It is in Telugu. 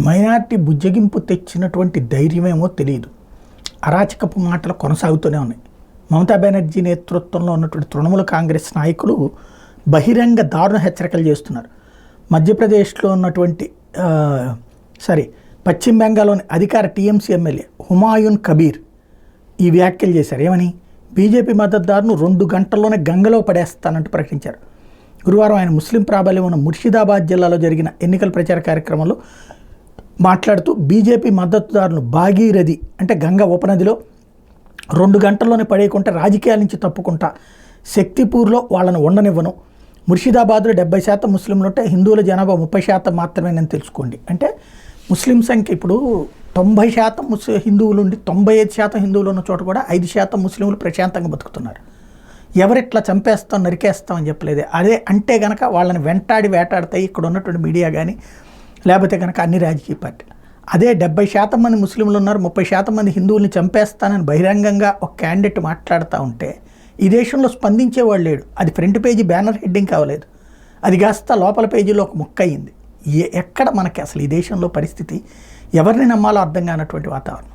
మైనార్టీ బుజ్జగింపు తెచ్చినటువంటి ధైర్యమేమో తెలియదు. అరాచకపు మాటలు కొనసాగుతూనే ఉన్నాయి. మమతా బెనర్జీ నేతృత్వంలో ఉన్నటువంటి తృణమూల కాంగ్రెస్ నాయకులు బహిరంగ దారుణ హెచ్చరికలు చేస్తున్నారు. మధ్యప్రదేశ్లో ఉన్నటువంటి పశ్చిమ బెంగాల్లోని అధికార టీఎంసీ ఎమ్మెల్యే హుమాయూన్ కబీర్ ఈ వ్యాఖ్యలు చేశారు. ఏమని? బీజేపీ మద్దతుదారును 2 గంటల్లోనే గంగలో పడేస్తానంటూ ప్రకటించారు. గురువారం ఆయన ముస్లిం ప్రాబల్యం ఉన్న ముర్షిదాబాద్ జిల్లాలో జరిగిన ఎన్నికల ప్రచార కార్యక్రమంలో మాట్లాడుతూ బీజేపీ మద్దతుదారులు భాగీరథి అంటే గంగ ఉపనదిలో 2 గంటల్లోనే పడేయకుంటే రాజకీయాల నుంచి తప్పుకుంటా, శక్తిపూర్లో వాళ్ళను ఉండనివ్వను, ముర్షిదాబాద్లో 70% ముస్లింలు ఉంటే హిందువుల జనాభా 30% మాత్రమేనని తెలుసుకోండి. అంటే ముస్లిం సంఖ్య ఇప్పుడు 90% హిందువులు ఉండి 95% హిందువులు ఉన్న చోట కూడా 5% ముస్లింలు ప్రశాంతంగా బతుకుతున్నారు. ఎవరిట్లా చంపేస్తాం నరికేస్తాం అని చెప్పలేదు. అదే అంటే కనుక వాళ్ళని వెంటాడి వేటాడతాయి ఇక్కడ ఉన్నటువంటి మీడియా కానీ, లేకపోతే కనుక అన్ని రాజకీయ పార్టీ. అదే 70% మంది ముస్లింలు ఉన్నారు, 30% మంది హిందువుల్ని చంపేస్తానని బహిరంగంగా ఒక క్యాండిడేట్ మాట్లాడుతూ ఉంటే ఈ దేశంలో స్పందించేవాళ్ళు లేడు. అది ఫ్రంట్ పేజీ బ్యానర్ హెడ్డింగ్ కావలేదు, అది కాస్త లోపల పేజీలో ఒక ముక్క అయింది. ఎక్కడ మనకి అసలు ఈ దేశంలో పరిస్థితి ఎవరిని నమ్మాలో అర్థం కానటువంటి వాతావరణం.